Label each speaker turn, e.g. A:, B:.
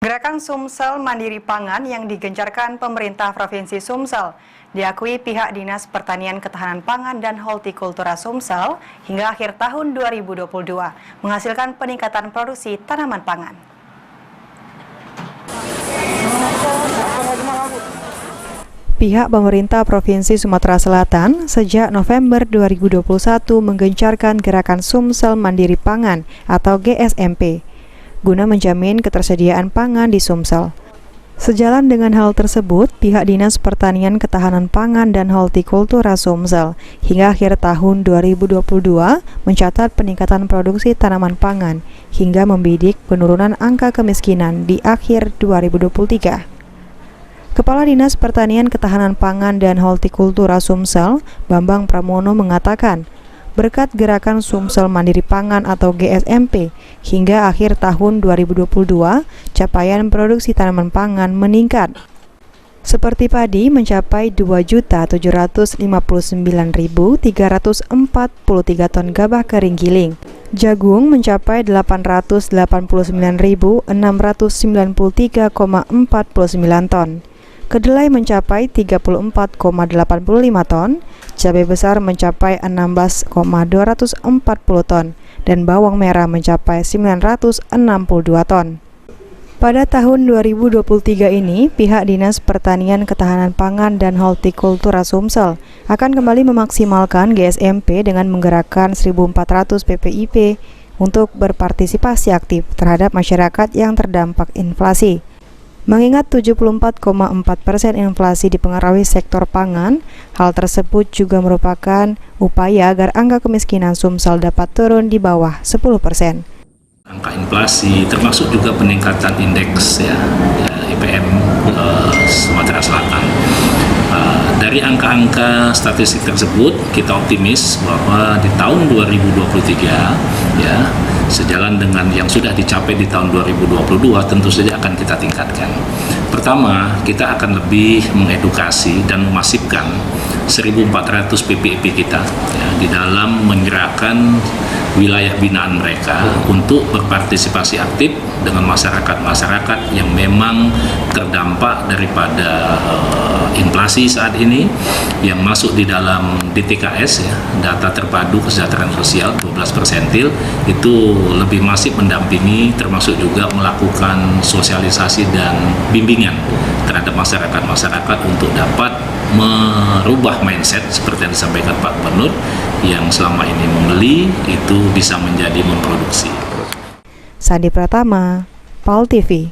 A: Gerakan Sumsel Mandiri Pangan yang digencarkan pemerintah Provinsi Sumsel diakui pihak Dinas Pertanian Ketahanan Pangan dan Hortikultura Sumsel hingga akhir tahun 2022 menghasilkan peningkatan produksi tanaman pangan. Pihak pemerintah Provinsi Sumatera Selatan sejak November 2021 menggencarkan Gerakan Sumsel Mandiri Pangan atau GSMP guna menjamin ketersediaan pangan di Sumsel. Sejalan dengan hal tersebut, pihak Dinas Pertanian Ketahanan Pangan dan Hortikultura Sumsel hingga akhir tahun 2022 mencatat peningkatan produksi tanaman pangan hingga membidik penurunan angka kemiskinan di akhir 2023. Kepala Dinas Pertanian Ketahanan Pangan dan Hortikultura Sumsel, Bambang Pramono mengatakan, berkat gerakan Sumsel Mandiri Pangan atau GSMP, hingga akhir tahun 2022, capaian produksi tanaman pangan meningkat. Seperti padi mencapai 2.759.343 ton gabah kering giling, jagung mencapai 889.693,49 ton, kedelai mencapai 34,85 ton, cabai besar mencapai 16,240 ton, dan bawang merah mencapai 962 ton. Pada tahun 2023 ini, pihak Dinas Pertanian Ketahanan Pangan dan Hortikultura Sumsel akan kembali memaksimalkan GSMP dengan menggerakkan 1.400 PPIP untuk berpartisipasi aktif terhadap masyarakat yang terdampak inflasi. Mengingat 74,4% inflasi dipengaruhi sektor pangan, hal tersebut juga merupakan upaya agar angka kemiskinan Sumsel dapat turun di bawah 10%.
B: Angka inflasi termasuk juga peningkatan indeks IPM Sumatera Selatan. Dari angka-angka statistik tersebut, kita optimis bahwa di tahun 2023 sejalan dengan yang sudah dicapai di tahun 2022 tentu saja akan kita tingkatkan. Pertama, kita akan lebih mengedukasi dan memasifkan 1.400 PPIP kita di dalam menggerakkan wilayah binaan mereka untuk berpartisipasi aktif dengan masyarakat-masyarakat yang memang terdampak daripada inflasi saat ini yang masuk di dalam DTKS data terpadu kesejahteraan sosial 12% itu lebih masif mendampingi, termasuk juga melakukan sosialisasi dan bimbingan terhadap masyarakat-masyarakat untuk dapat merubah mindset seperti yang disampaikan Pak Gubernur yang selama ini membeli itu bisa menjadi memproduksi.
A: Sandi Pratama, PAL TV.